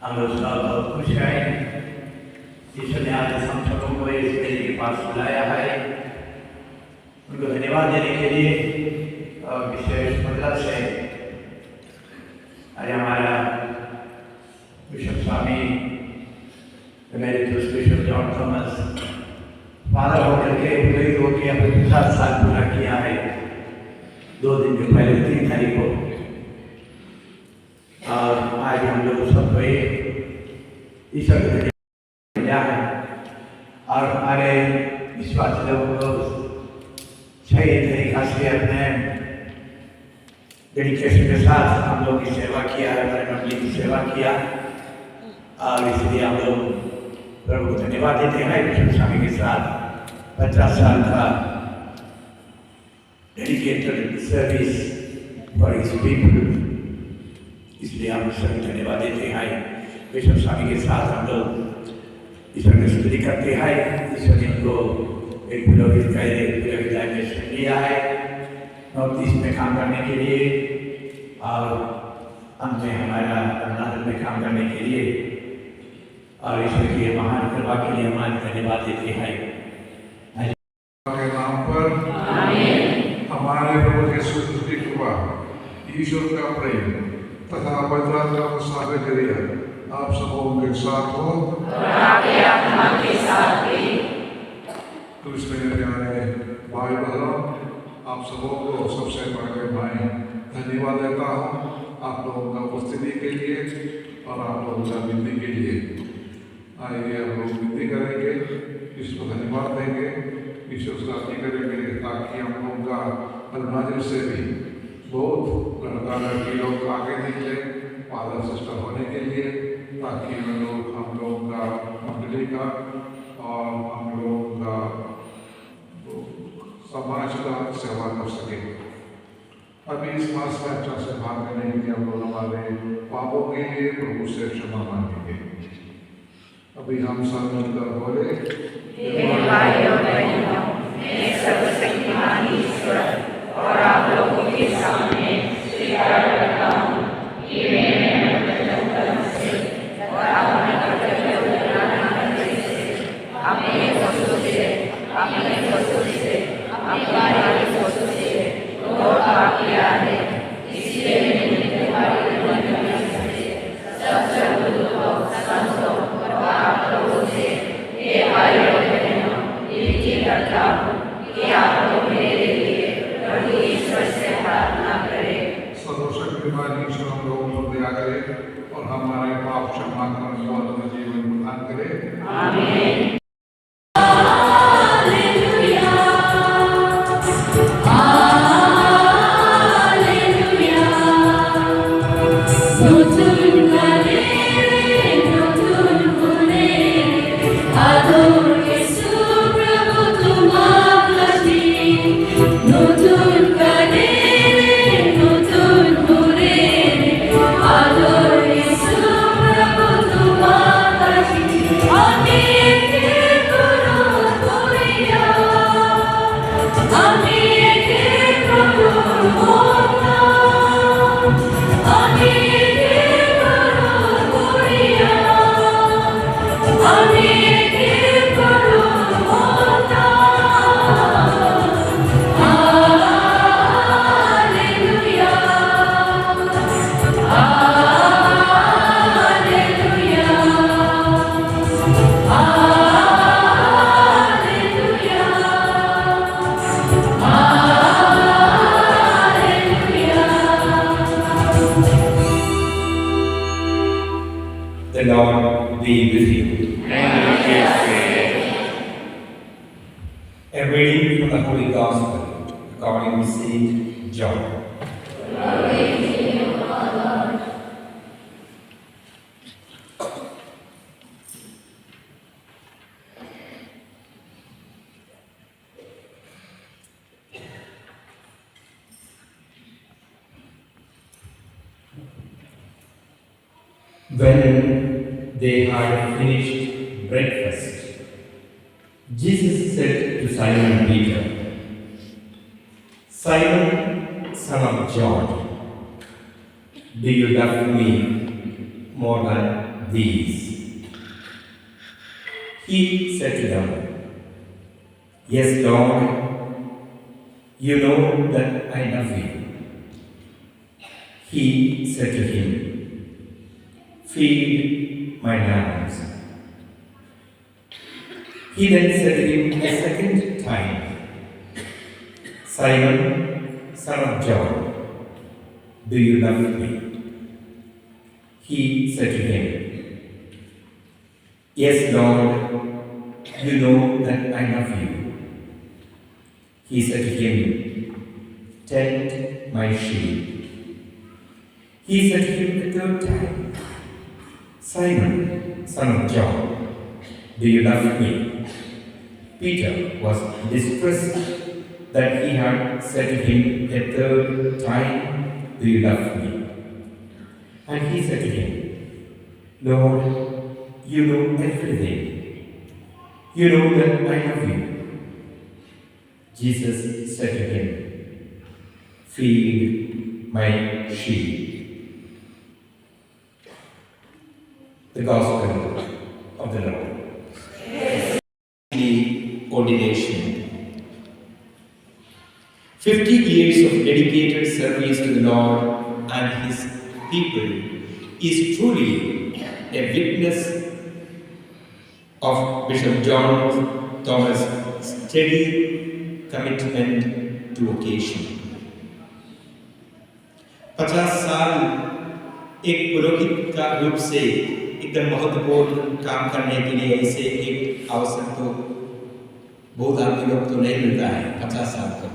हम लोग बहुत खुश हैं। ईश्वर ने आज हम सबों को इस मेले के पास बुलाया है, उनको धन्यवाद देने के लिए और विशेष मतलब से आज हमारा बिशप स्वामी emeritus bishop John Thomas father होकर के पूरे होकर अपने 50 साल पूरा किया है 2 दिन के पहले 3 तारीख को। और आज हम लोग सब ईश्वर को मिला है और हमारे विश्वास लोग सही तरीका से अपने डेडिकेशन के साथ हम लोग की सेवा किया है, हमारे मंडली की सेवा किया और इसलिए हम लोग प्रभु को धन्यवाद देते हैं। विष्णु स्वामी के साथ 50 साल का dedicated service for his people, इसलिए हम सभी धन्यवाद देते हैं। विष्णु स्वामी के साथ हम लोग ईश्वर की स्तुति करते हैं। ईश्वर ने उनको एक पुरोहित का विद्यालय में चुन लिया है नॉर्थ ईस्ट में काम करने के लिए और हम में हमारा कर्नाटक में काम करने के लिए, और ईश्वर की महान कृपा के लिए हमारे धन्यवाद देते हैं। के नाम पर हमारे प्रभु यीशु क्रिस्त की कृपा, ईश्वर का प्रेम तथा पवित्र आत्मा का साहचर्य आप सबों के साथ हो और आपके आत्मा के साथ भी। क्रिस्त में प्यारे भाई बहनों, आप सबों को सबसे पहले मैं धन्यवाद देता हूँ आप लोगों का उपस्थिति के लिए और आप लोगों का विनती के लिए। आइए हम लोग विनती करेंगे, इसको धन्यवाद देंगे, ईश्वर स्तुति करेंगे ताकि हम लोग का अरुणाचल से भी बहुत लड़का लड़की लोग आगे निकले फादर सिस्टर होने के लिए, ताकि हम लोग का मंडली का और हम लोग का समाज का सेवा कर सके। अभी इस मास में अच्छा से भाग लेने के लिए हम लोग हमारे पापों के लिए प्रभु से क्षमा मांगेंगे। अभी हम सब मिलकर बोले, सर्वशक्तिमान ईश्वर और आप लोगों के सामने स्वीकार करता हूँ कि मैंने कर्म से और अपने कर्तव्य से अपने वस्तु से अपने वस्तु से और पाप किया है, इसलिए मैंने तुम्हारी सब सर्वदूतों, संतों और be with you. A reading from the Holy Gospel according to Saint John. When they had finished breakfast, Jesus said to Simon Peter, "Simon, son of John, do you love me more than these?" He said to them, "Yes, Lord, you know that I love you." He said to him, "Feed my lambs." He then said to him a second time, "Simon, son of John, do you love me?" He said to him, "Yes, Lord, you know that I love you." He said to him, "Tend my sheep." He said to him the third time, "Simon, son of John, do you love me?" Peter was distressed that he had said to him a third time, "Do you love me?" And he said to him, "Lord, you know everything. You know that I love you." Jesus said to him, "Feed my sheep." The Gospel of the Lord. The ordination. 50 years of dedicated service to the Lord and His people is truly a witness of Bishop John Thomas' steady commitment to occasion. 50 साल एक पुरोहित का रूप से एकदम महत्वपूर्ण काम करने के लिए ऐसे एक अवसर तो बहुत आदमी लोग तो नहीं मिलता है 50 साल तक,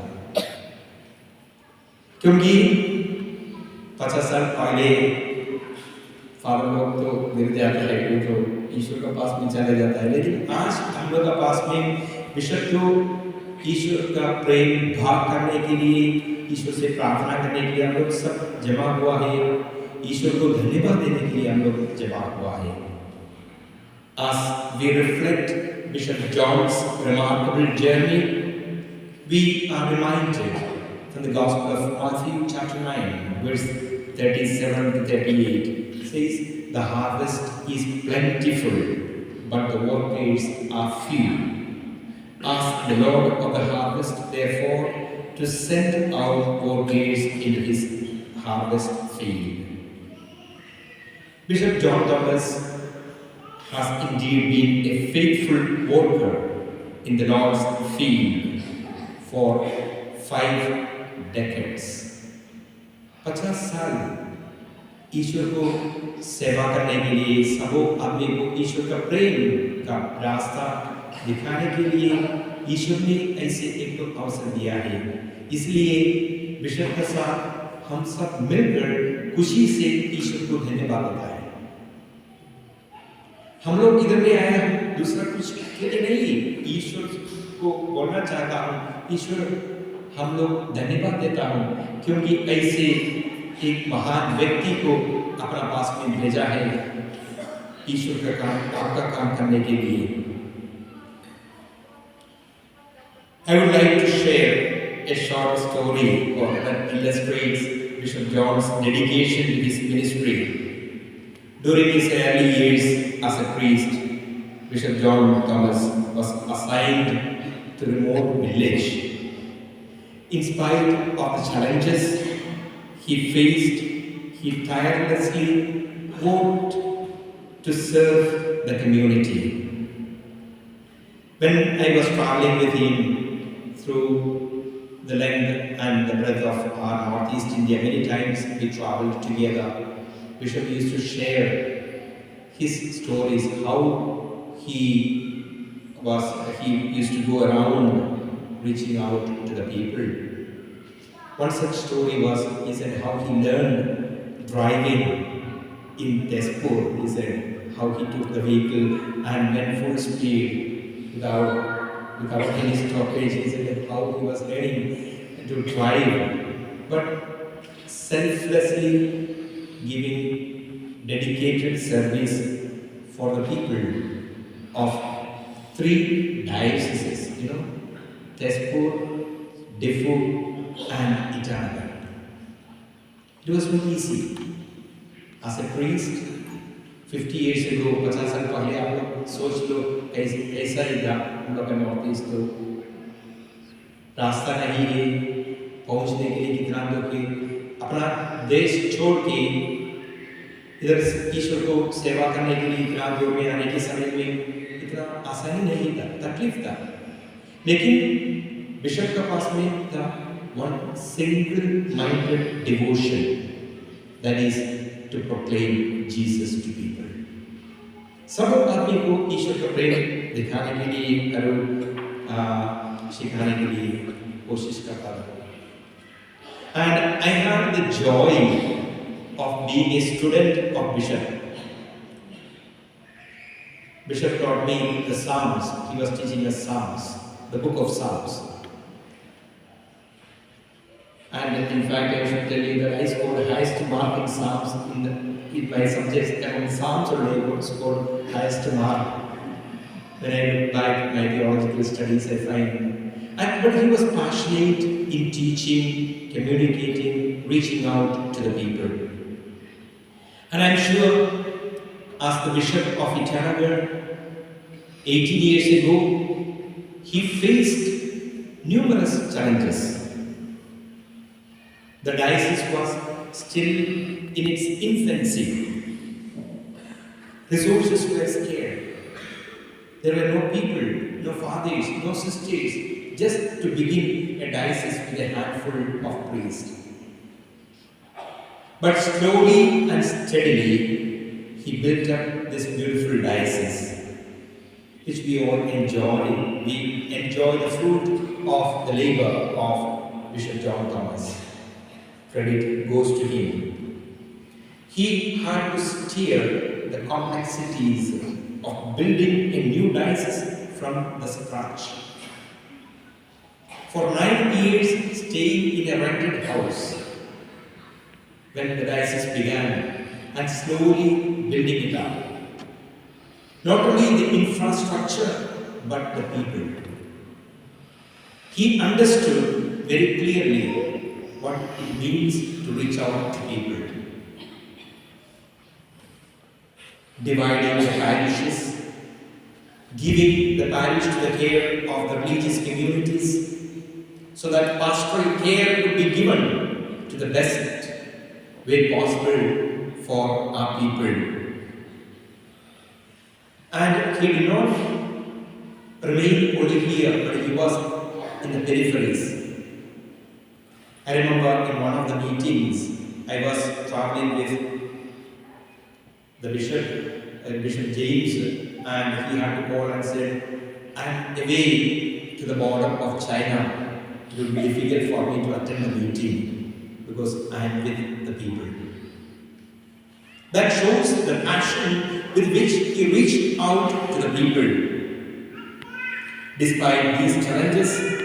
क्योंकि 50 साल पहले फादर लोग तो गिर जाते हैं तो ईश्वर के पास में चले जाता है, लेकिन आज हम लोग के पास में विशुद्ध तो ईश्वर का प्रेम भाग करने के लिए, ईश्वर से प्रार्थना करने के लिए हम लोग सब जमा हुआ है, ईश्वर को धन्यवाद देने के लिए हम लोग जमा हुआ है। As we reflect Bishop John's remarkable journey, we are reminded from the Gospel of Matthew chapter 9, verse 37 to 38, says, "The harvest is plentiful, but the workers are few. Ask the Lord of the harvest, therefore, to send out workers into his harvest field." Bishop John Thomas has indeed been a faithful worker in the Lord's field for 5 decades. 50 साल ईश्वर को सेवा करने के लिए, सबों आदमी को ईश्वर का प्रेम का रास्ता दिखाने के लिए ईश्वर ने ऐसे एक तो अवसर दिया है। इसलिए बिशप के साथ हम सब मिलकर खुशी से ईश्वर को धन्यवाद देता है। हम लोग इधर में आए हैं दूसरा कुछ के लिए नहीं, ईश्वर को बोलना चाहता हूँ, ईश्वर हम लोग धन्यवाद देता हूँ क्योंकि ऐसे एक महान व्यक्ति को अपना पास में भेजा है ईश्वर का काम, आपका काम करने के लिए। I would like to share a short story that illustrates Bishop John's dedication to his ministry. During his early years as a priest, Bishop John Thomas was assigned to a remote village. In spite of the challenges he faced, he tirelessly worked to serve the community. When I was traveling with him through the length and the breadth of our Northeast India, many times we traveled together. Bishop used to share his stories, how he used to go around reaching out to the people. One such story was, he said, how he learned driving in Tezpur. He said how he took the vehicle and went full speed without any stoppage. He said how he was learning to drive, but selflessly giving dedicated service for the people of 3 dioceses, Tezpur, Diffu, and Itanagar. It was not easy. As a priest, 50 years ago, 50 साल पहले आप लोग सोच लो ऐसा ही था हम लोग का नॉर्थ ईस्ट, तो रास्ता नहीं है पहुंचने के लिए, कितना लोग अपना देश छोड़ के इधर ईश्वर को सेवा करने के लिए इतना दूर में आने के समय में इतना आसानी नहीं था, तकलीफ था। लेकिन बिशप का पास में था one single-minded devotion, that is to proclaim Jesus to people. सब आदमी को ईश्वर का प्रेम दिखाने के लिए, सिखाने के लिए कोशिश करता था। And I had the joy of being a student of Bishop. Bishop taught me the Psalms. He was teaching us Psalms, the book of Psalms. And in fact, I should tell you that I scored highest mark in Psalms in my subjects. Among Psalms only I scored highest mark. When I look back my theological studies, I find. But he was passionate in teaching, communicating, reaching out to the people. And I'm sure, as the Bishop of Itanagar, 18 years ago, he faced numerous challenges. The diocese was still in its infancy. Resources were scarce. There were no people, no fathers, no sisters, just to begin a diocese with a handful of priests. But slowly and steadily, he built up this beautiful diocese, which we all enjoy. We enjoy the fruit of the labor of Bishop John Thomas. Credit goes to him. He had to steer the complexities of building a new diocese from the scratch. For 9 years, staying in a rented house when the diocese began, and slowly building it up. Not only the infrastructure, but the people. He understood very clearly what it means to reach out to people. Dividing the parishes, giving the parish to the care of the religious communities, so that pastoral care could be given to the best way possible for our people. And he did not remain only here, but he was in the peripheries. I remember in one of the meetings, I was traveling with the bishop, Bishop James, and he had to call and said, I'm away to the border of China. It would be difficult for me to attend the meeting because I am with the people. That shows the passion with which he reached out to the people. Despite these challenges,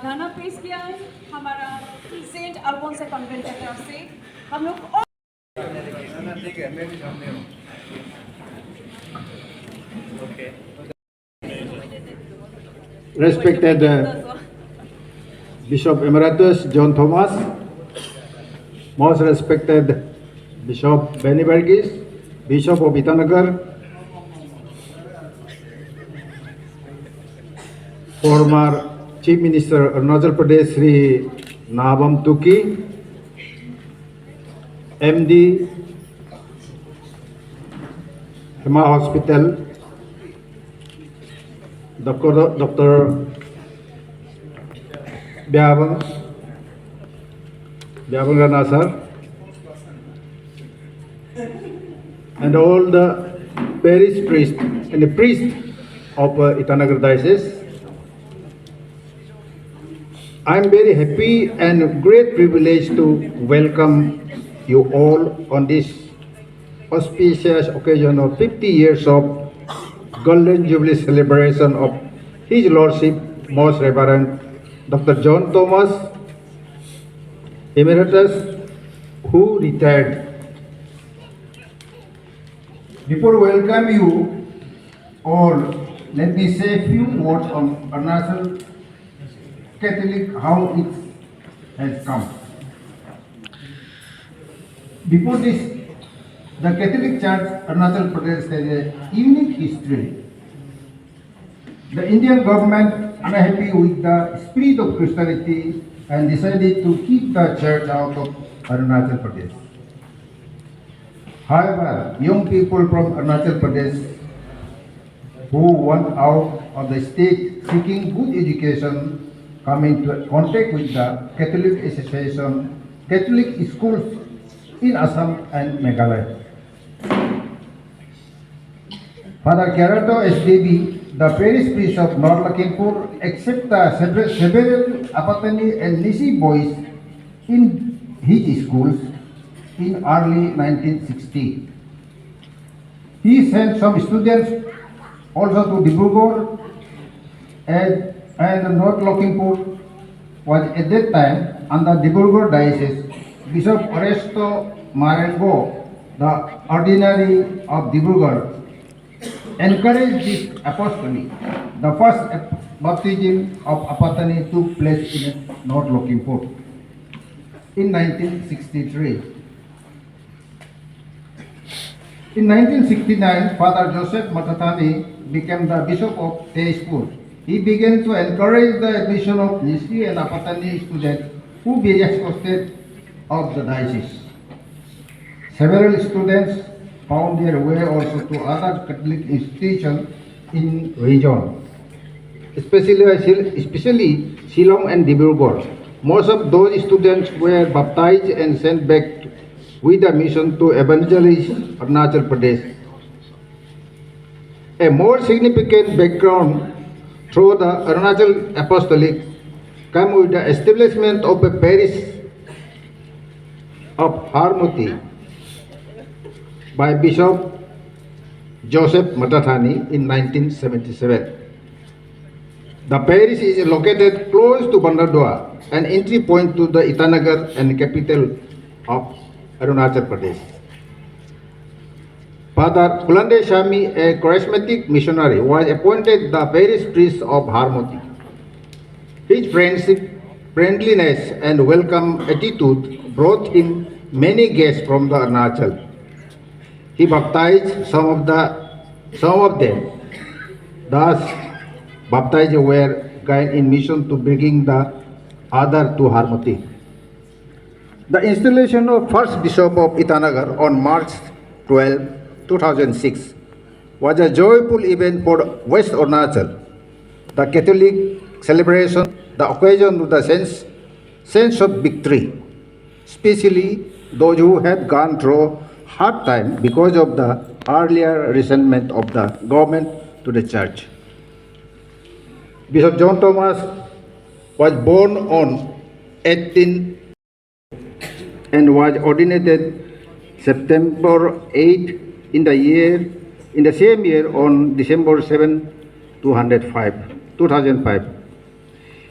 गाना पेश किया है हमारा Saint Alphons convent की तरफ से। हम लोग और Respected Bishop Emeritus John Thomas, most respected Bishop Benny Verghese, Bishop of Itanagar, former Chief Minister Arunachal Pradesh Sri Nabam Tuki, MD Hema Hospital, Dr. Byabang Rana sir, and all the parish priests and the priest of Itanagar Diocese. I am very happy and great privilege to welcome you all on this auspicious occasion of 50 years of Golden Jubilee celebration of His Lordship Most Reverend Dr. John Thomas, Emeritus, who retired. Before welcome you all, let me say a few words on Arunachal Catholic, how it has come. Before this, the Catholic Church Arunachal Pradesh has a unique history. The Indian government, unhappy with the spirit of Christianity, and decided to keep the church out of Arunachal Pradesh. However, young people from Arunachal Pradesh who went out of the state seeking good education come into contact with the Catholic Association, Catholic schools in Assam and Meghalaya. Father Kerato SDB, the parish priest of North Lakhimpur, accepted several Apatani and Nisi boys in his schools in early 1960. He sent some students also to Dibrugarh, and North Lakhimpur was at that time under Dibrugarh Diocese. Bishop Oresto Marengo, the ordinary of Dibrugarh, encouraged this apostolate. The first baptism of Apatani took place in North Lakhimpur in 1963. In 1969, Father Joseph Matatani became the Bishop of Tezpur. He began to encourage the admission of Nisi and Apatani students who be exhausted of the diocese. Several students found their way also to other Catholic institutions in region, especially Shillong and Dibrugarh. Most of those students were baptized and sent back with a mission to evangelize Arunachal Pradesh. A more significant background through the Arunachal Apostolic came with the establishment of a parish of Harmoti by Bishop Joseph Matathani in 1977. The parish is located close to Bandardua, an entry point to the Itanagar and capital of Arunachal Pradesh. Father Kulande Shami, a charismatic missionary, was appointed the parish priest of Harmoti. His friendliness and welcome attitude brought him many guests from the Arunachal. He baptized some of them. Thus, baptized were guided in mission to bringing the other to Harmoti. The installation of first Bishop of Itanagar on March 12, 2006 was a joyful event for West Arunachal. The Catholic celebration, the occasion of the sense of victory, especially those who had gone through hard time because of the earlier resentment of the government to the church. Bishop John Thomas was born on 18 and was ordinated September 8 in the same year on December 7, 2005.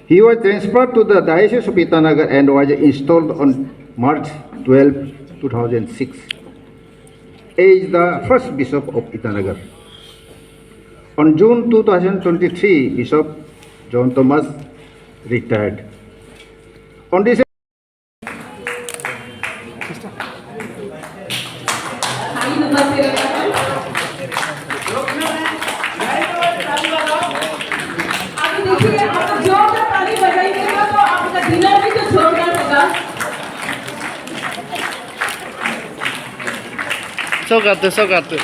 He was transferred to the Diocese of Itanagar and was installed on March 12, 2006 as the first Bishop of Itanagar. On June 2023, Bishop John Thomas retired. On this अभी देखिए आपका जोरदार ताली बजाइएगा तो आपका dinner भी तो जोरदार होगा। Sogato.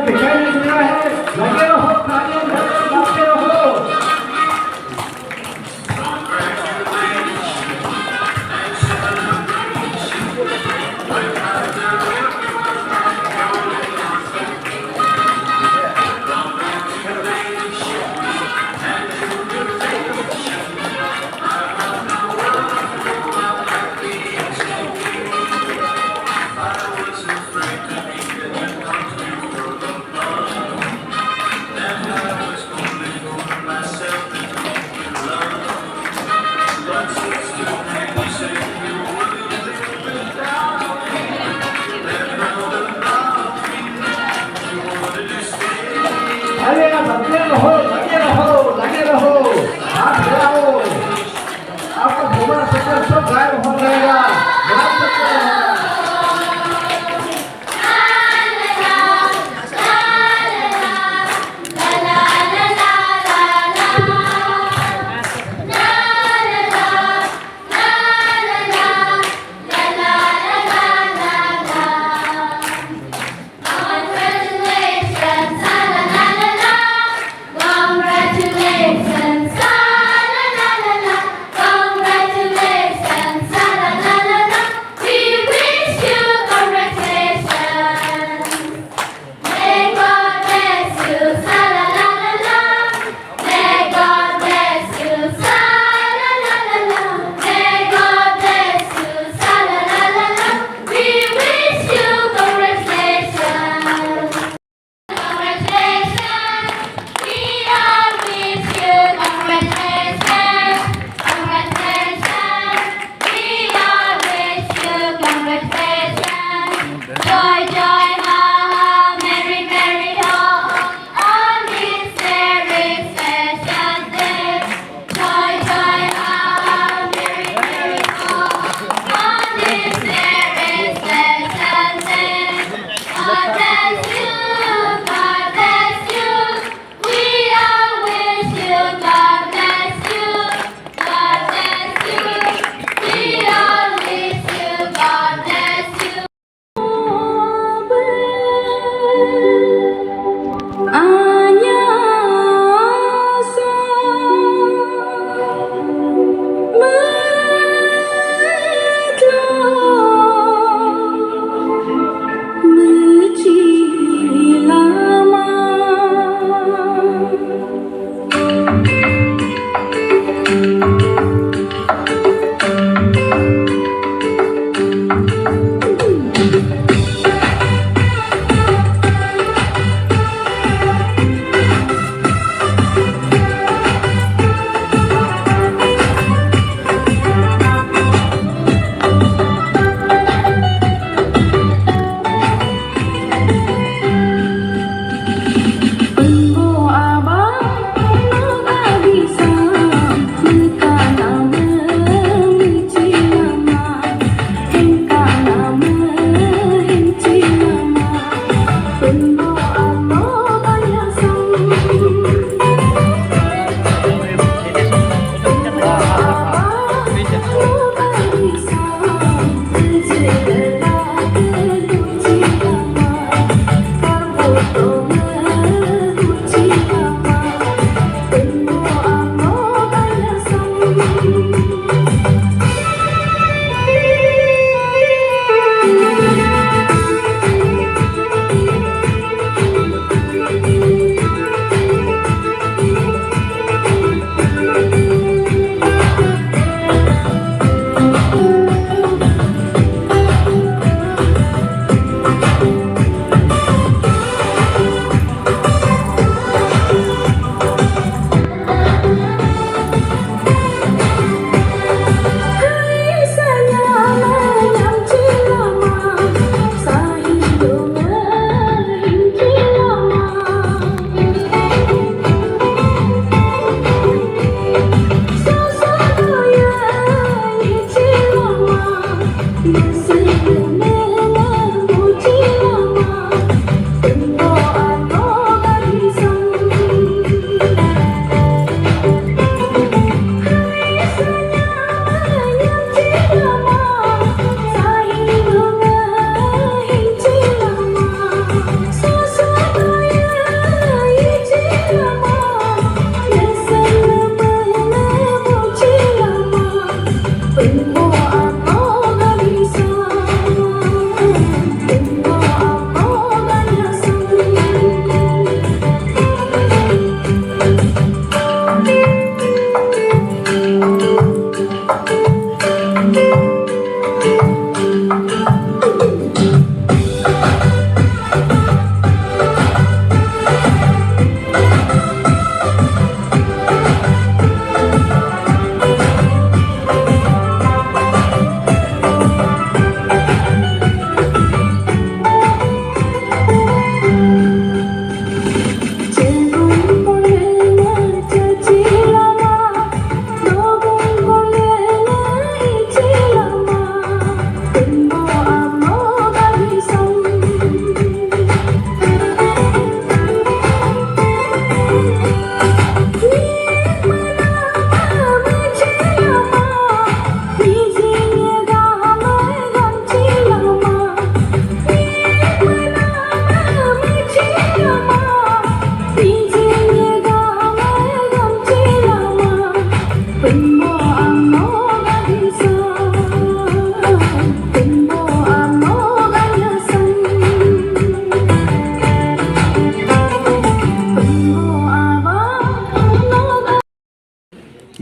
दिखाई नहीं दिया है, लगे रहो, तालियां बजाते रहो। अरे लगे रहो, हाथ हिलाओ, आपको भूमर चक्कर सब गायब हो जाएगा, गायब चक्कर रहेगा। God bless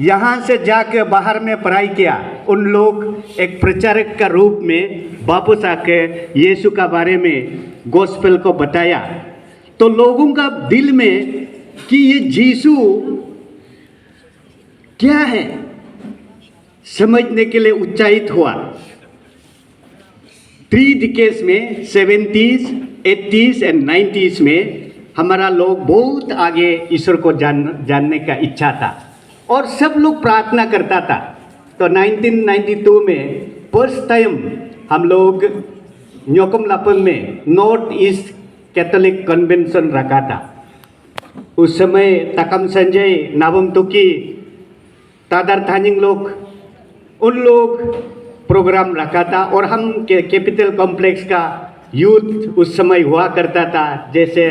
यहाँ से जाके बाहर में पढ़ाई किया, उन लोग एक प्रचारक का रूप में वापस आके यीशु का बारे में गॉस्पेल को बताया। तो लोगों का दिल में कि ये यीशु क्या है समझने के लिए उत्साहित हुआ। 3 डिकेड्स में 70s, 80s एंड 90s में हमारा लोग बहुत आगे ईश्वर को जानने का इच्छा था और सब लोग प्रार्थना करता था। तो 1992 में फर्स्ट टाइम हम लोग न्योकुमलापन में नॉर्थ ईस्ट कैथोलिक कन्वेंशन रखा था। उस समय तकम संजय, नाबम तुकी, तादर थानिंग लोग, उन लोग प्रोग्राम रखा था और हम कैपिटल कॉम्प्लेक्स का यूथ उस समय हुआ करता था। जैसे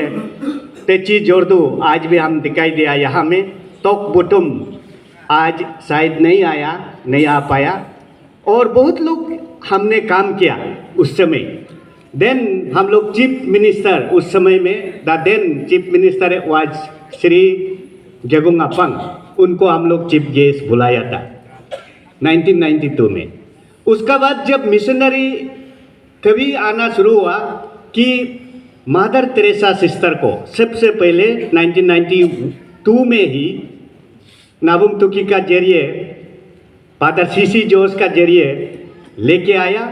तेची जोरदू आज भी हम दिखाई दिया यहाँ में, तोक बुटुम आज शायद नहीं आ पाया और बहुत लोग हमने काम किया उस समय। देन हम लोग चीफ मिनिस्टर उस समय में the then chief minister was Shri Gegong Apang, उनको हम लोग चीफ गेस्ट बुलाया था 1992 में। उसका बाद जब मिशनरी कभी आना शुरू हुआ कि मदर तेरेसा सिस्टर को सबसे पहले 1992 में ही नाबुंग तुकी का जरिए, फादर सीसी जोस का जरिए लेके आया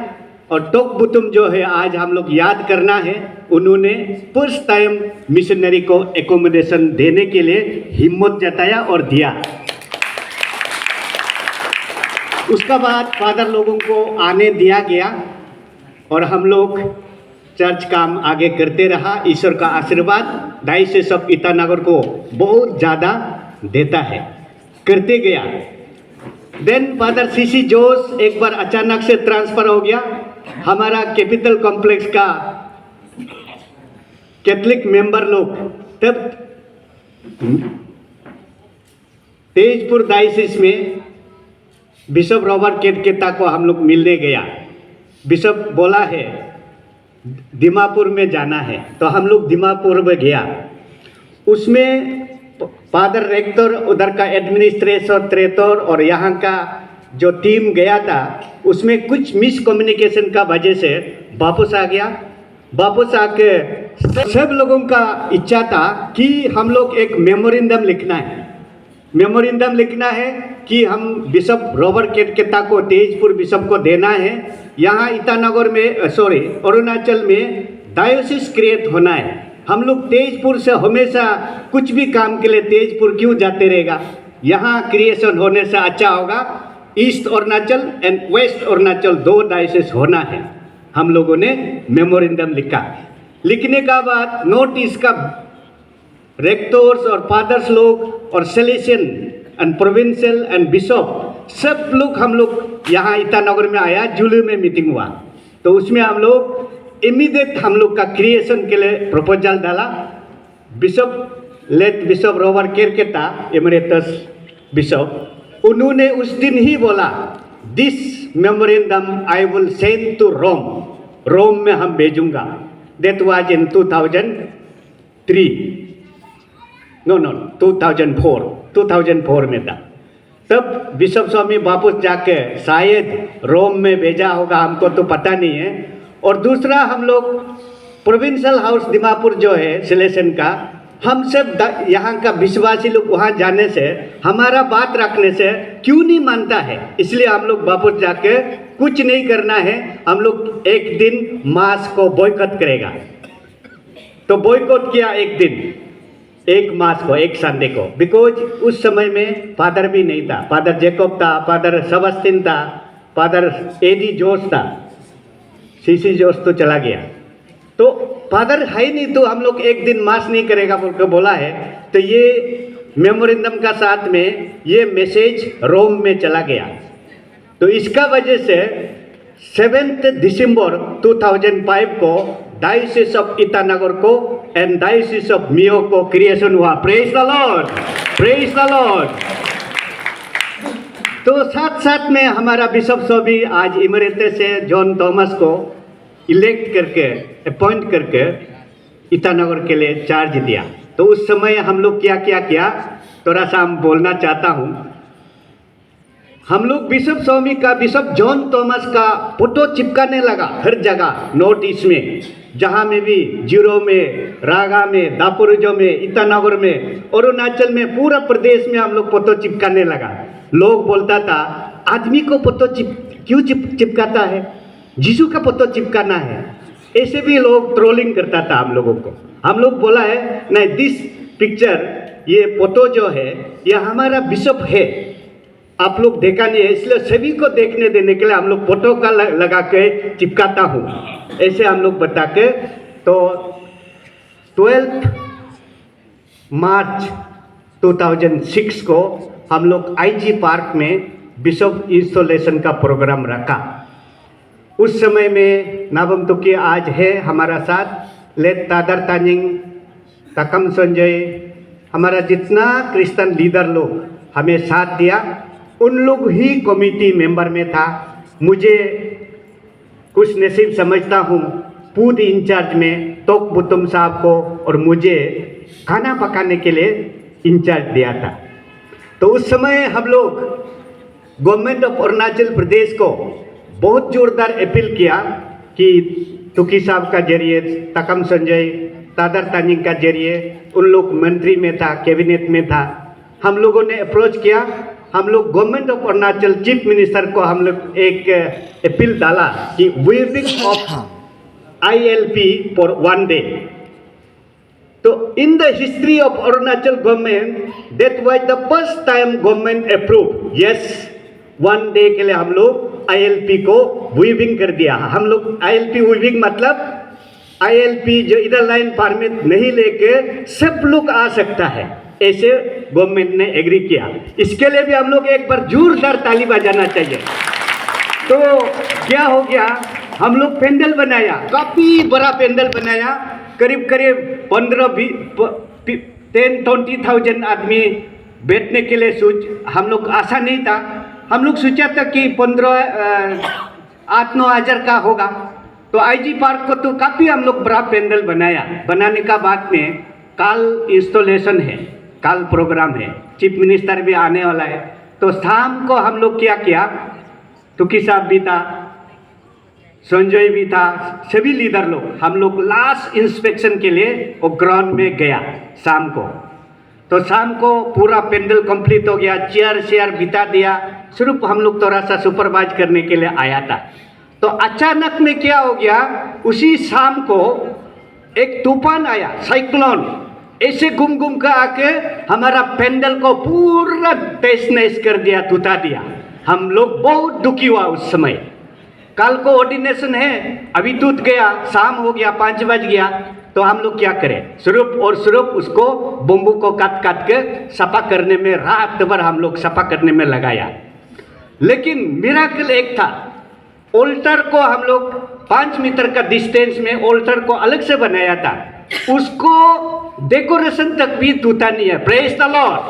और टोक बुतुम जो है आज हम लोग याद करना है, उन्होंने फर्स्ट टाइम मिशनरी को एकोमोडेशन देने के लिए हिम्मत जताया और दिया। उसका बाद फादर लोगों को आने दिया गया और हम लोग चर्च काम आगे करते रहा। ईश्वर का आशीर्वाद डायोसिस ऑफ ईटानगर को बहुत ज़्यादा देता है, करते गया। देन फादर सीसी जोस एक बार अचानक से ट्रांसफ़र हो गया। हमारा कैपिटल कॉम्प्लेक्स का कैथलिक मेंबर लोग तब तेजपुर डायोसिस में बिशप रॉबर्ट केटकेता को हम लोग मिलने गया। बिशप बोला है दिमापुर में जाना है, तो हम लोग दिमापुर में गया। उसमें फादर रेक्टर, उधर का एडमिनिस्ट्रेटर और यहाँ का जो टीम गया था, उसमें कुछ मिसकम्युनिकेशन का वजह से वापस आ गया। वापस आके सब लोगों का इच्छा था कि हम लोग एक मेमोरेंडम लिखना है। मेमोरेंडम लिखना है कि हम बिशप रॉबर्ट केटकेता को तेजपुर बिशप को देना है। यहाँ ईटानगर में अरुणाचल में डायोसिस क्रिएट होना है। हम लोग तेजपुर से हमेशा कुछ भी काम के लिए तेजपुर क्यों जाते रहेगा, यहाँ क्रिएशन होने से अच्छा होगा। East Arunachal and west Arunachal 2 diocese होना है। हम लोगों ने मेमोरेंडम लिखा। लिखने का बाद नॉर्थ ईस्ट का रेक्टर्स और फादर्स लोग और सेलेशियन एंड प्रोविंशियल एंड बिशप सब लोग हम लोग यहाँ ईटानगर में आया। जुलू में मीटिंग हुआ, तो उसमें हम लोग इमीडिएट हम लोग का क्रिएशन के लिए प्रपोजल डाला। Bishop Robert Kerketta emeritus bishop, उन्होंने उस दिन ही बोला this memorandum I will send to Rome में हम भेजूंगा। दैट वाज इन 2004 में था। तब बिशप स्वामी वापस जाके शायद रोम में भेजा होगा, हमको तो पता नहीं है। और दूसरा हम लोग प्रोविंशियल हाउस दिमापुर जो है सिलेशन का, हम सब यहाँ का विश्वासी लोग वहाँ जाने से, हमारा बात रखने से क्यों नहीं मानता है, इसलिए हम लोग वापस जाके कुछ नहीं करना है। हम लोग एक दिन मास को बॉयकॉट करेगा। तो बॉयकॉट किया एक दिन, एक मास को, एक संडे को, बिकॉज उस समय में फादर भी नहीं था। फादर जेकब था, फादर सबस्तिन था, फादर एडी जोस था, सीसी जोस तो चला गया। तो फादर है नहीं, तो हम लोग एक दिन मास नहीं करेगा बोल बोला है। तो ये मेमोरेंडम का साथ में ये मैसेज रोम में चला गया। तो इसका वजह से 7 दिसंबर 2005 को डायोसिस ऑफ ईटानगर को एंड डायोसिस ऑफ मियो को क्रिएशन हुआ। Praise the Lord, praise the Lord. तो साथ साथ में हमारा बिशप स्वामी आज इमरेते से जॉन थॉमस को इलेक्ट करके, अपॉइंट करके ईटानगर के लिए चार्ज दिया। तो उस समय हम लोग क्या किया थोड़ा सा हम बोलना चाहता हूँ। हम लोग बिशप स्वामी का, बिशप जॉन थॉमस का फोटो चिपकाने लगा हर जगह नॉर्थ ईस्ट में, जहाँ में भी जीरो में, रागा में, दापोरिजो में, ईटानगर में, अरुणाचल में, पूरा प्रदेश में हम लोग फोटो चिपकाने लगा। लोग बोलता था आदमी को फोटो क्यों चिपकाता है, यीशु का फोटो चिपकाना है, ऐसे भी लोग ट्रोलिंग करता था हम लोगों को। हम लोग बोला है नहीं, दिस पिक्चर, ये फोटो जो है ये हमारा बिशप है, आप लोग देखा नहीं है, इसलिए सभी को देखने देने के लिए हम लोग फोटो का लगा के चिपकाता हूँ, ऐसे हम लोग बता के। तो 12 मार्च 2006 को हम लोग आईजी पार्क में बिशप इंस्टॉलेशन का प्रोग्राम रखा। उस समय में नाबम तुकी आज है हमारा साथ, लेट तादर तानिंग, तकम संजय, हमारा जितना क्रिश्चियन लीडर लोग हमें साथ दिया, उन लोग ही कमेटी मेंबर में था। मुझे कुछ नसीब समझता हूँ, फूड इंचार्ज में तोक बुतुम साहब को और मुझे खाना पकाने के लिए इंचार्ज दिया था। तो उस समय हम लोग गवर्नमेंट ऑफ अरुणाचल प्रदेश को बहुत जोरदार अपील किया कि तुकी साहब का जरिए, तकम संजय, तादर तानिंग का जरिए, उन लोग मंत्री में था, कैबिनेट में था, हम लोगों ने अप्रोच किया। हम लोग government of Arunachal chief minister को हम लोग एक अपील डाला कि waiving of ILP for 1 day. तो in the history of Arunachal government that was the first time government approve, yes 1 day के लिए हम लोग ILP को वेविंग कर दिया। हम लोग ILP वेविंग मतलब ILP जो इधर लाइन परमिट नहीं लेके सब लोग आ सकता है, ऐसे गवर्नमेंट ने एग्री किया। इसके लिए भी हम लोग एक बार जोरदार ताली बजाना चाहिए। तो क्या हो गया, हम लोग पेंडल बनाया, काफ़ी बड़ा पेंडल बनाया, करीब करीब 10-20,000 आदमी बैठने के लिए हम लोग आशा नहीं था। हम लोग सोचा था कि 8-9 हज़ार का होगा। तो आईजी पार्क को तो काफ़ी हम लोग बड़ा पेंडल बनाया। बनाने का बाद में काल इंस्टॉलेशन है, काल प्रोग्राम है, चीफ मिनिस्टर भी आने वाला है। तो शाम को हम लोग क्या किया, तुकी साहब भी था, संजय भी था, सभी लीडर लोग, हम लोग लास्ट इंस्पेक्शन के लिए वो ग्राउंड में गया शाम को। तो शाम को पूरा पेंडल कंप्लीट हो गया, चेयर बिता दिया, सिर्फ हम लोग थोड़ा सा सुपरवाइज करने के लिए आया था। तो अचानक में क्या हो गया, उसी शाम को एक तूफान आया, साइक्लोन, ऐसे घूम कर आके हमारा पेंडल को पूरा तहस नहस कर दिया, टूटा दिया। हम लोग बहुत दुखी हुआ उस समय। कल को ऑर्डिनेशन है, अभी टूट गया, शाम हो गया, 5 बज गया, तो हम लोग क्या करें, सिर्फ और सिर्फ उसको बम्बू को काट के सफा करने में, रात भर हम लोग सफा करने में लगाया। लेकिन मिराकल एक था, ऑल्टर को हम लोग 5 मीटर का डिस्टेंस में ऑल्टर को अलग से बनाया था, उसको डेकोरेशन तक भी टूटा नहीं है, प्रेज द लॉर्ड।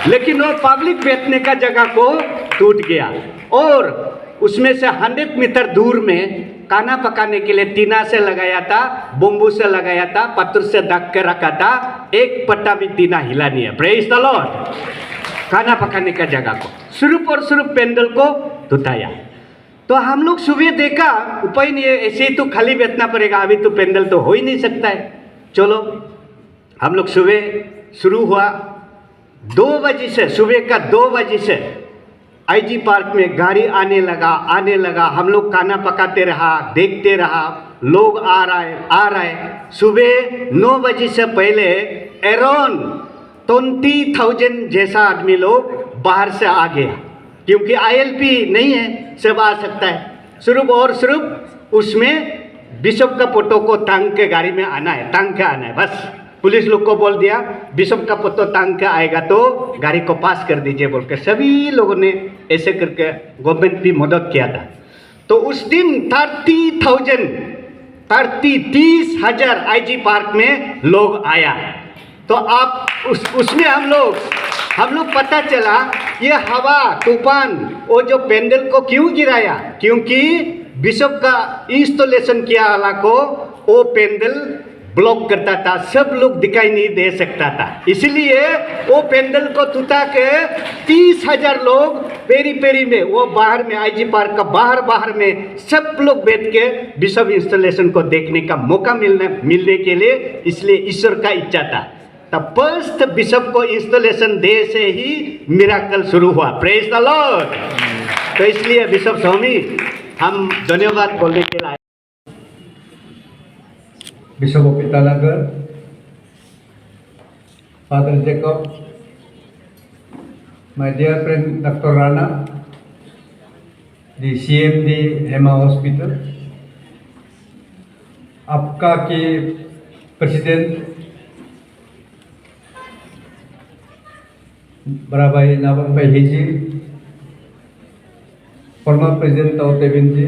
लेकिन वो पब्लिक बैठने का जगह को टूट गया। और उसमें से 100 मीटर दूर में खाना पकाने के लिए टीना से लगाया था, बम्बू से लगाया था, पत्थर से ढक के रखा था, एक पट्टा भी टीना हिला नहीं है, प्रेज द लॉर्ड। खाना पकाने का जगह को सिर्फ और सिर्फ पेंडल को टूटाया। तो हम लोग सुबह देखा, उपाय नहीं है, ऐसे ही तो खाली बैठना पड़ेगा, अभी तो पेंडल तो हो ही नहीं सकता है। चलो हम लोग सुबह शुरू हुआ, 2 बजे से, सुबह का 2 बजे से आईजी पार्क में गाड़ी आने लगा। हम लोग खाना पकाते रहा, देखते रहा, लोग आ रहा है। सुबह 9 बजे से पहले अराउंड 20,000 जैसा आदमी लोग बाहर से आ गया, क्योंकि ILP नहीं है, सब आ सकता है। सिर्फ और सिर्फ उसमें बिशप का फोटो को टांग के गाड़ी में आना है, बस। पुलिस लोग को बोल दिया बिशप का फोटो टांग के आएगा तो गाड़ी को पास कर दीजिए बोल के, सभी लोगों ने ऐसे करके गवर्नमेंट भी मदद किया था। तो उस दिन 30,000 आईजी पार्क में लोग आया। तो आप उसमें हम लोग पता चला ये हवा तूफान वो जो पेंडल को क्यों गिराया, क्योंकि बिशप का इंस्टॉलेशन किया वाला को वो पेंडल ब्लॉक करता था, सब लोग दिखाई नहीं दे सकता था। इसलिए वो पेंडल को टूटा के 30,000 लोग पेरी पेरी में, वो बाहर में IG पार्क का बाहर में सब लोग बैठ के बिशप इंस्टॉलेशन को देखने का मौका मिलने के लिए, इसलिए ईश्वर का इच्छा था। तब फर्स्ट बिशप को इंस्टॉलेशन डे से ही मिराकल शुरू हुआ। Praise the Lord. तो इसलिए बिशप स्वामी हम धन्यवाद बोलने के लिए। Bishop of Itanagar, Father Jacob, my dear friend Dr. Rana, the CMD Hema Hospital, आपका के प्रेसिडेंट बड़ा भाई नावक भाई हिजी, फॉर्मर प्रेसिडेंट ताऊ देवेंद्र जी,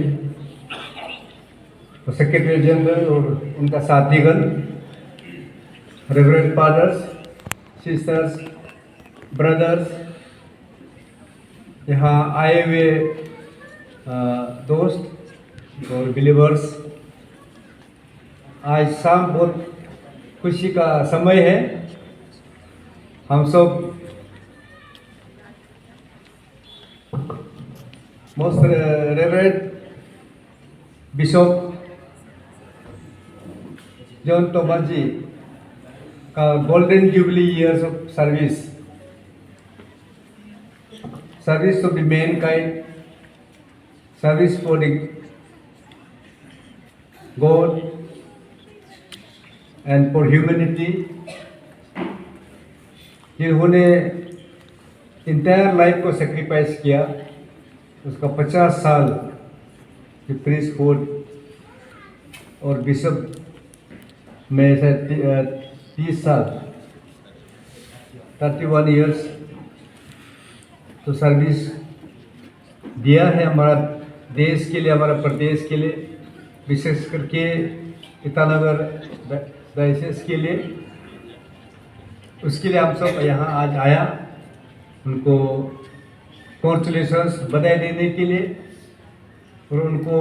सेक्रेटरी जनरल और उनका साथीगण, रेवरेंड फादर्स, सिस्टर्स, ब्रदर्स, यहाँ आए हुए दोस्त और बिलीवर्स, आज शाम बहुत खुशी का समय है। हम सब most reverend bishop John Thomas ji का golden jubilee years of service to the mankind, service for the god and for humanity, जिन्होंने इंटायर लाइफ को सेक्रीफाइस किया, उसका 50 साल जो प्रीस्टहुड और बिशप में से 30 साल 31 इयर्स तो सर्विस दिया है हमारा देश के लिए, हमारा प्रदेश के लिए, विशेष करके ईटानगर डायसिस के लिए। उसके लिए हम सब यहाँ आज आया उनको कॉन्ग्रेचुलेशंस बधाई देने के लिए और उनको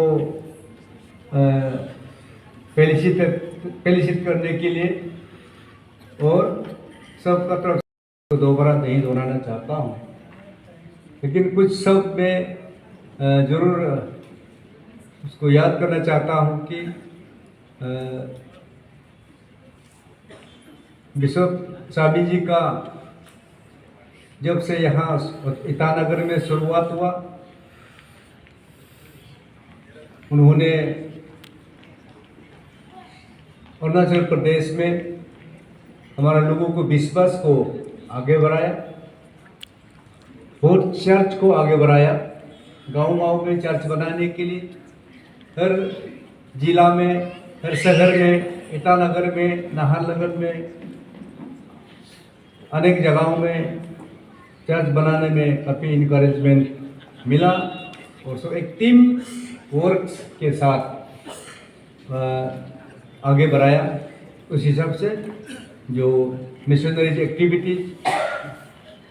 फेलिसिट करने के लिए, और सबका तरफ से दोबारा नहीं दोहराना चाहता हूँ, लेकिन कुछ सब मैं ज़रूर उसको याद करना चाहता हूँ कि बिशप स्वामी जी का जब से यहाँ ईटानगर में शुरुआत हुआ, उन्होंने अरुणाचल प्रदेश में हमारा लोगों को विश्वास को आगे बढ़ाया, बहुत चर्च को आगे बढ़ाया, गांव में चर्च बनाने के लिए, हर जिला में, हर शहर में, ईटानगर में, नाहरलगुन में, अनेक जगहों में चर्च बनाने में काफ़ी इनकरेजमेंट मिला, और सब एक टीम वर्क के साथ आगे बढ़ाया। उस हिसाब से जो missionaries activities,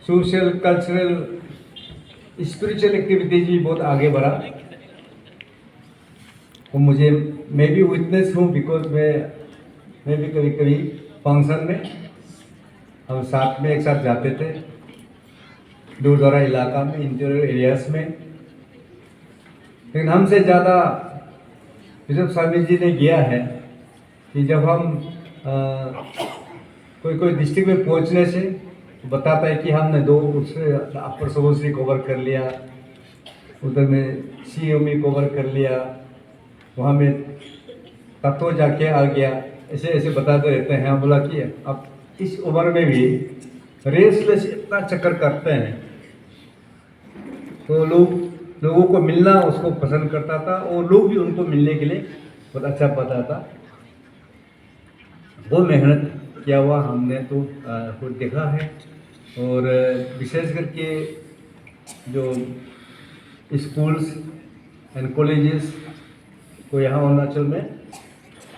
social, cultural, spiritual activities भी बहुत आगे बढ़ा। और मैं भी विटनेस हूँ, बिकॉज मैं भी कभी कभी फंक्शन में हम साथ में एक साथ जाते थे, दूर दराज इलाका में, इंटीरियर एरियाज में। लेकिन हमसे ज़्यादा बिशप स्वामी जी ने किया है कि जब हम कोई डिस्ट्रिक्ट में पहुंचने से बताता है कि हमने उससे अपर सुबनसिरी कवर कर लिया, उधर में CME कवर कर लिया, वहाँ में तत्व जाके आ गया, ऐसे ऐसे बताते रहते हैं। हम बोला कि अब इस उम्र में भी रेसलेस इतना चक्कर करते हैं, तो लोगों को मिलना उसको पसंद करता था, और लोग भी उनको मिलने के लिए बहुत अच्छा पता था। वो मेहनत किया हुआ हमने तो खुद देखा है, और विशेष करके जो स्कूल्स एंड कॉलेजेस को यहाँ अरुणाचल में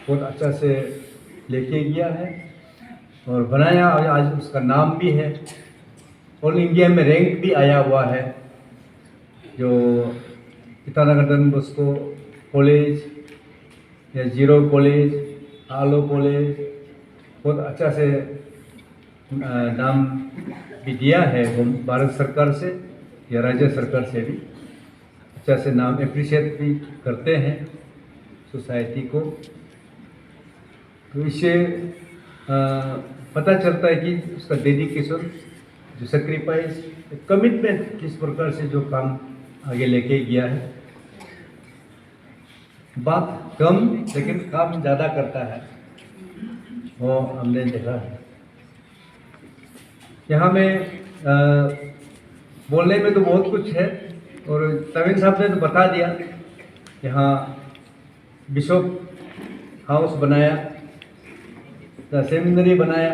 बहुत अच्छा से लेके गया है और बनाया, आज उसका नाम भी है, ऑल इंडिया में रैंक भी आया हुआ है। जो ईटानगर डॉन बॉस्को कॉलेज या जीरो कॉलेज आलो कॉलेज बहुत अच्छा से नाम भी दिया है वो भारत सरकार से या राज्य सरकार से भी अच्छा से नाम अप्रिशिएट भी करते हैं सोसाइटी को। तो इससे पता चलता है कि उसका डेडिकेशन, जो सेक्रीफाइस, कमिटमेंट किस प्रकार से जो काम आगे लेके गया है। बात कम लेकिन काम ज़्यादा करता है, वो हमने देखा है। यहाँ में बोलने में तो बहुत कुछ है और तवीन साहब ने तो बता दिया। यहाँ बिशप हाउस बनाया, सेमिनरी बनाया,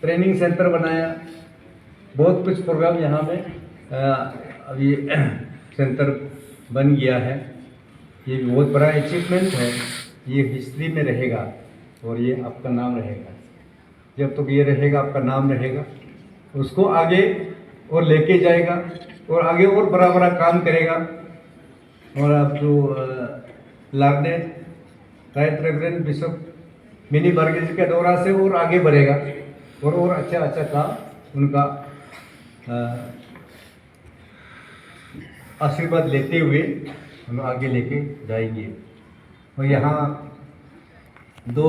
ट्रेनिंग सेंटर बनाया, बहुत कुछ प्रोग्राम यहाँ में अभी सेंटर बन गया है। ये भी बहुत बड़ा अचीवमेंट है, ये हिस्ट्री में रहेगा और ये आपका नाम रहेगा। जब तक ये रहेगा, आपका नाम रहेगा, उसको आगे और लेके जाएगा और आगे और बड़ा बड़ा काम करेगा। और आप जो लार्ने राइट रेवरेंड बिशप मिनी बर्गेज के दौरा से और आगे बढ़ेगा और अच्छा अच्छा काम उनका आशीर्वाद लेते हुए हम आगे लेके जाएंगे। और यहाँ दो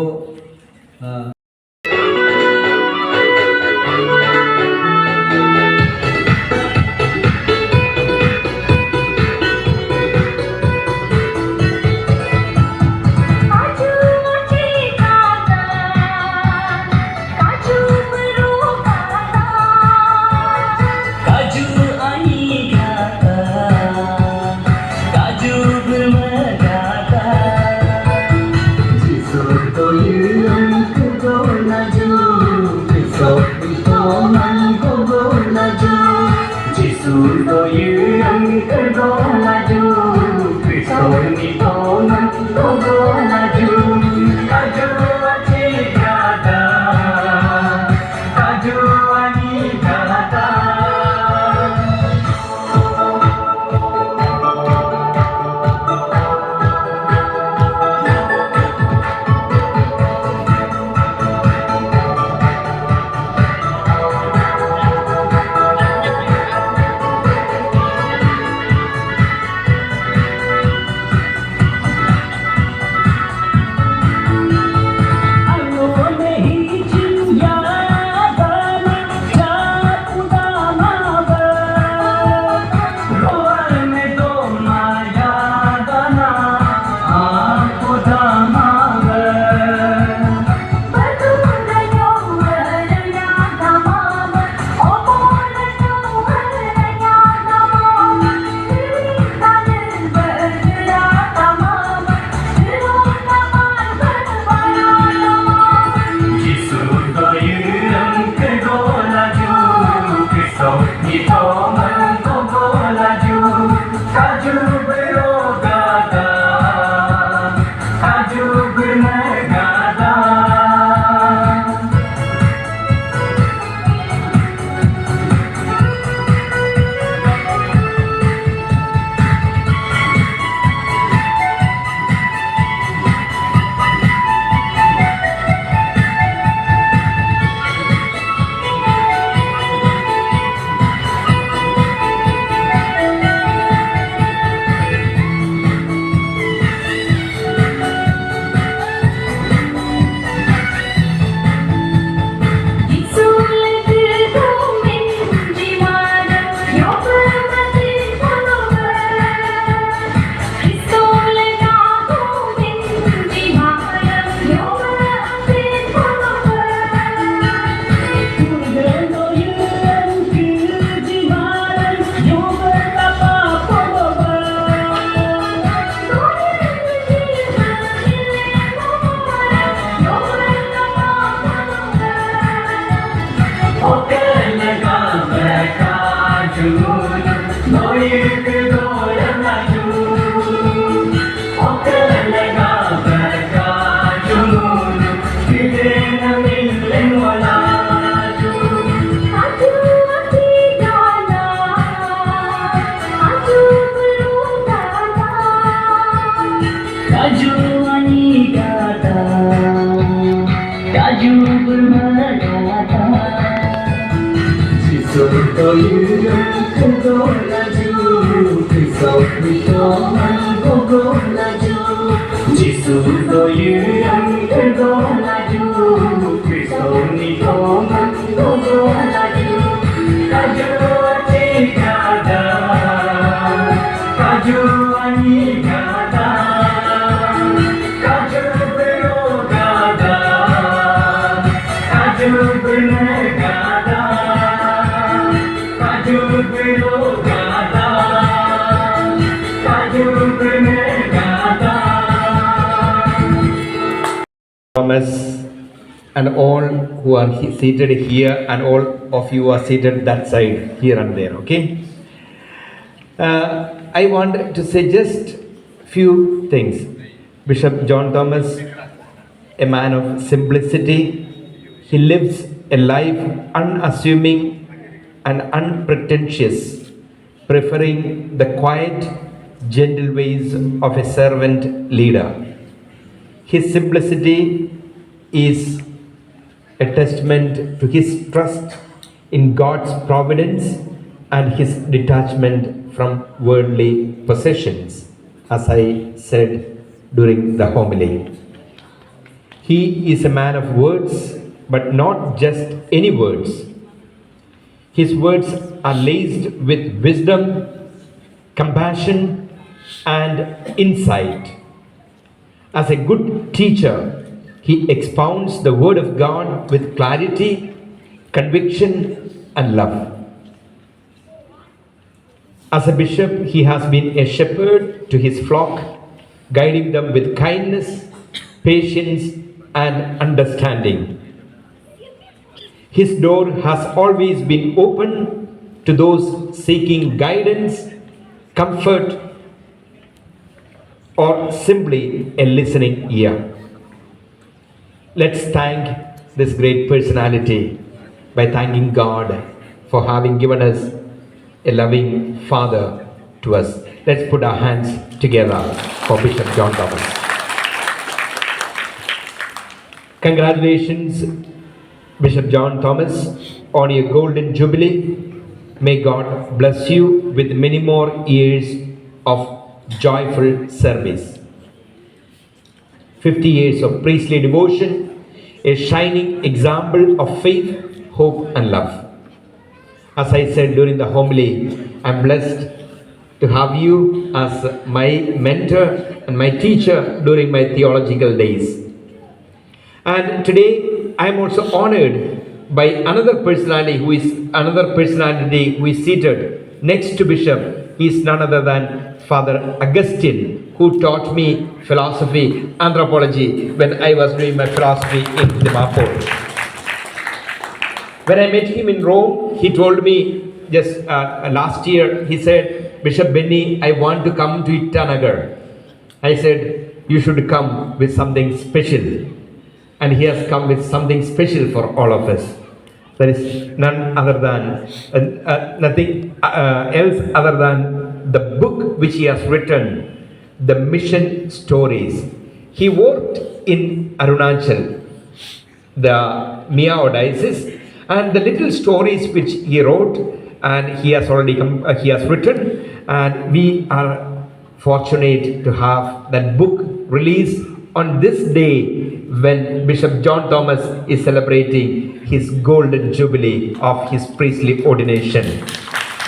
Kaju ani gada Thomas and all who are seated here and all of you are seated that side, here and there, okay? I want to say just few things. Bishop John Thomas, a man of simplicity, he lives a life unassuming and unpretentious, preferring the quiet, gentle ways of a servant leader. His simplicity is a testament to his trust in God's providence and his detachment from worldly possessions, as I said during the homily. He is a man of words, but not just any words. His words are laced with wisdom, compassion, and insight. As a good teacher, he expounds the Word of God with clarity, conviction, and love. As a bishop, he has been a shepherd to his flock, guiding them with kindness, patience, and understanding. His door has always been open to those seeking guidance, comfort, or simply a listening ear. Let's thank this great personality by thanking God for having given us a loving Father to us. Let's put our hands together for Bishop John Thomas. Congratulations, Bishop John Thomas, on your golden jubilee. May God bless you with many more years of joyful service. 50 years of priestly devotion, a shining example of faith, hope, and love. As I said during the homily, I'm blessed to have you as my mentor and my teacher during my theological days. And today I'm also honored by another personality who is seated next to Bishop. He is none other than Father Augustine, who taught me philosophy, anthropology when I was doing my philosophy in Dimapur. When I met him in Rome, he told me just last year, he said, Bishop Benny, I want to come to Itanagar. I said, you should come with something special. And he has come with something special for all of us. There is none other than, nothing else other than the book which he has written, The Mission Stories. He worked in Arunachal, the Miao diocese, and the little stories which he wrote and he has written, and we are fortunate to have that book released on this day when Bishop John Thomas is celebrating his golden jubilee of his priestly ordination.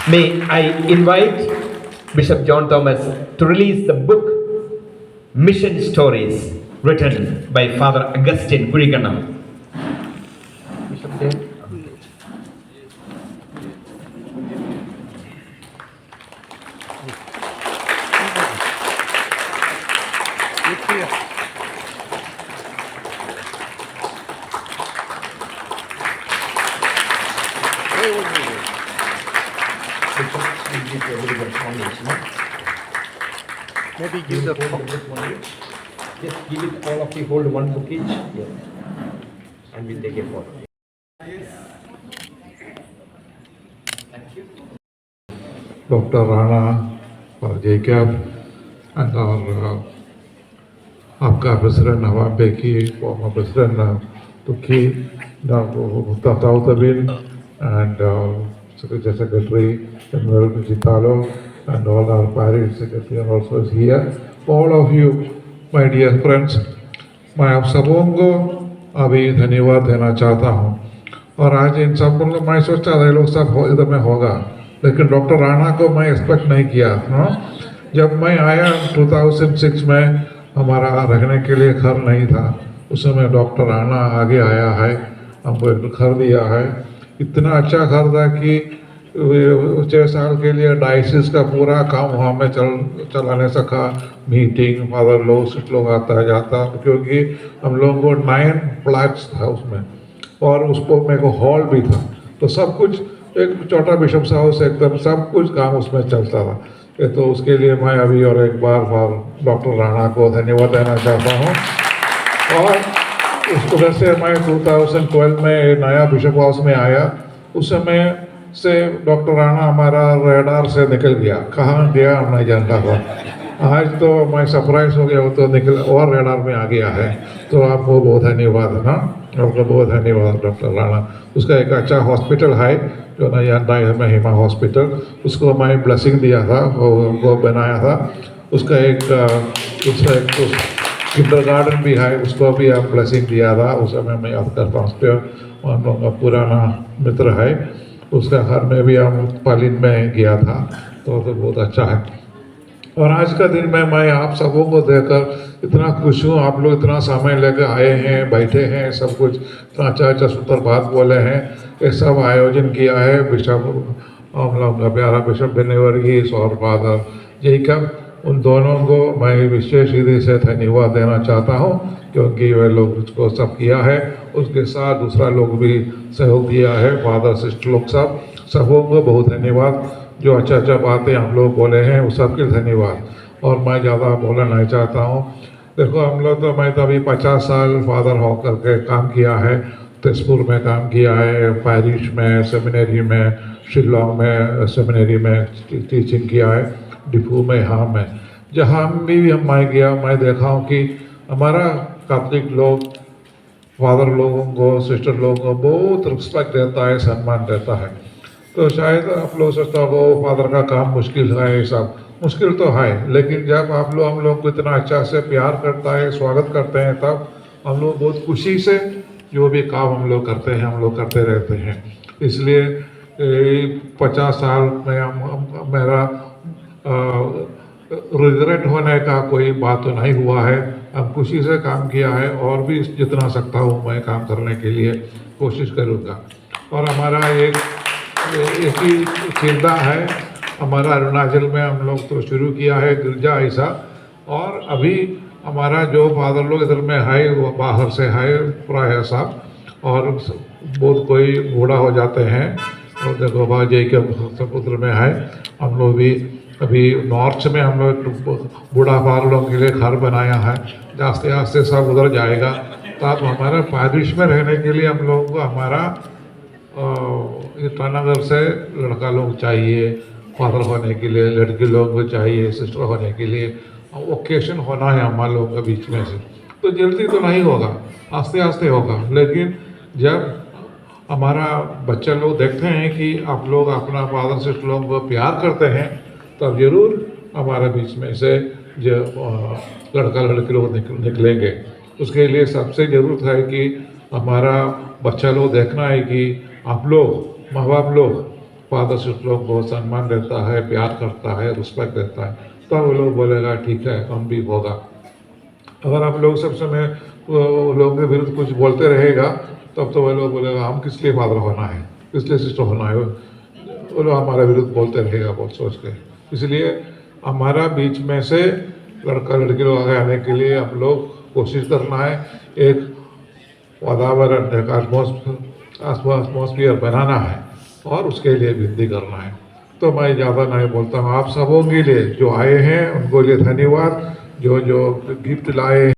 May I invite Bishop John Thomas to release the book Mission Stories, written by Father Augustine Kuriganam. Bishop there. Maybe give the Just give it, all of you hold one book each. Yes. And we'll take a photo. Thank you. Dr. Rana or Jacob and our APCA President Nawab Beki, former President to keep Tauthabin and Secretary General Jitalo and all our parish secretary also is here. All of you, my dear friends, मैं आप सबों को अभी धन्यवाद देना चाहता हूँ। और आज इन सब को मैं सोचता था ये लोग सब इधर में होगा, लेकिन डॉक्टर राणा को मैं एक्सपेक्ट नहीं किया। जब मैं आया 2006 में हमारा रहने के लिए घर नहीं था, उस समय डॉक्टर राणा आगे आया है, हमको एक घर दिया है। इतना अच्छा घर था कि 6 साल के लिए डायसिस का पूरा काम वहाँ में चलाने सका। मीटिंग फादर लोग सिट लोग आता जाता, क्योंकि हम लोगों को 9 फ्लैट्स था उसमें, और उसको मेरे को हॉल भी था, तो सब कुछ एक छोटा बिशप हाउस एकदम सब कुछ काम उसमें चलता था। ये तो उसके लिए मैं अभी और एक बार डॉक्टर राणा को धन्यवाद देना चाहता हूँ। और उस वजह से मैं 2012 में नया बिशप हाउस में आया, उस समय से डॉक्टर राणा हमारा रेडार से निकल गया, कहाँ गया हम नहीं जानता था। आज तो मैं सरप्राइज हो गया, वो तो निकल और रेडार में आ गया है। तो आपको बहुत धन्यवाद है ना, आपको बहुत धन्यवाद डॉक्टर राणा। उसका एक अच्छा हॉस्पिटल है जो नहीं जानता है, महिमा हॉस्पिटल, उसको मैं ब्लेसिंग दिया था, वो बनाया था। उसका एक किंडर गार्डन भी है, उसको भी आप ब्लेसिंग दिया था, उस समय मैं याद करता हूँ। उस पर हम लोग का पुराना मित्र है, उसका घर में भी हम पालिन में गया था, तो बहुत अच्छा है। और आज का दिन में मैं आप सबों को देखकर इतना खुश हूँ। आप लोग इतना समय लेकर आए हैं, बैठे हैं, सब कुछ इतना अच्छा अच्छा सुंदर बात बोले हैं। ये सब आयोजन किया है बिशप, हम लोग का प्यारा बिशप बेनेवर्गीस और फादर जेकब, उन दोनों को मैं विशेष रीति से धन्यवाद देना चाहता हूँ, क्योंकि वे लोग उसको सब किया है। उसके साथ दूसरा लोग भी सहयोग दिया है, फादर सिस्टर लोग सबों को बहुत धन्यवाद। जो अच्छा अच्छा बातें हम लोग बोले हैं वो सबके धन्यवाद। और मैं ज़्यादा बोलना नहीं चाहता हूँ। देखो हम लोग तो, मैं तो अभी 50 साल फादर होकर के काम किया है, तेजपुर में काम किया है, पैरिश में, सेमिनरी में, शिलोंग में सेमिनरी में टीचिंग किया है, डिफू में, यहाँ में जहाँ भी मैं गया, मैं देखा हूँ कि हमारा कैथलिक लोग फादर लोगों को, सिस्टर लोगों को बहुत रिस्पेक्ट देता है, सम्मान देता है। तो शायद आप लोग सोचता हो फादर का काम मुश्किल है, ये सब मुश्किल तो है, लेकिन जब आप लोग हम लोग को इतना अच्छा से प्यार करता है, स्वागत करते हैं, तब हम लोग बहुत खुशी से जो भी काम हम लोग करते हैं, हम लोग करते रहते हैं। इसलिए 50 साल में मेरा रिग्रेट होने का कोई बात तो नहीं हुआ है। हम खुशी से काम किया है, और भी जितना सकता हूँ मैं काम करने के लिए कोशिश करूँगा। और हमारा एक ही चिंता है, हमारा अरुणाचल में हम लोग तो शुरू किया है गिरजा ऐसा, और अभी हमारा जो फादर लोग इधर में है वो बाहर से है प्राय साहब, और बहुत कोई बूढ़ा हो जाते हैं। और देखो बाजे के समुद्र में है, हम लोग भी अभी नॉर्थ में हम लोग बूढ़ा फादर लोगों के लिए घर बनाया है, आस्ते आस्ते सब उधर जाएगा। तो आप हमारे पैरिश में रहने के लिए हम लोगों को हमारा ईटानगर से लड़का लोग चाहिए फादर होने के लिए, लड़की लोग को चाहिए सिस्टर होने के लिए। ओकेशन होना है हमारे लोगों के बीच में से, तो जल्दी तो नहीं होगा, आस्ते आस्ते होगा। लेकिन जब हमारा बच्चे लोग देखते हैं कि आप लोग अपना फादर सिस्टर लोगों को प्यार करते हैं, तब जरूर हमारे बीच में से जो लड़का लड़की लोग निकलेंगे। उसके लिए सबसे ज़रूरत है कि हमारा बच्चा लोग देखना है कि आप लोग माँ बाप लोग फादर सिस्टर लोग को सम्मान देता है, प्यार करता है, रिस्पेक्ट देता है, तब वो लोग बोलेगा ठीक है हम भी होगा। अगर आप लोग सब समय लोगों के विरुद्ध कुछ बोलते रहेगा, तब तो वो लोग बोलेगा हम किस लिए फादर होना है, किस लिए सिस्टर होना है, वो लोग हमारे विरुद्ध बोलते रहेगा बहुत सोच के। इसलिए हमारा बीच में से लड़का लड़की लोग आगे आने के लिए हम लोग कोशिश करना है, एक वातावरण, एक एटमॉस्फेयर बनाना है, और उसके लिए विनती करना है। तो मैं ज़्यादा नहीं बोलता हूँ। आप सबों के लिए जो आए हैं उनको लिए धन्यवाद, जो गिफ्ट लाए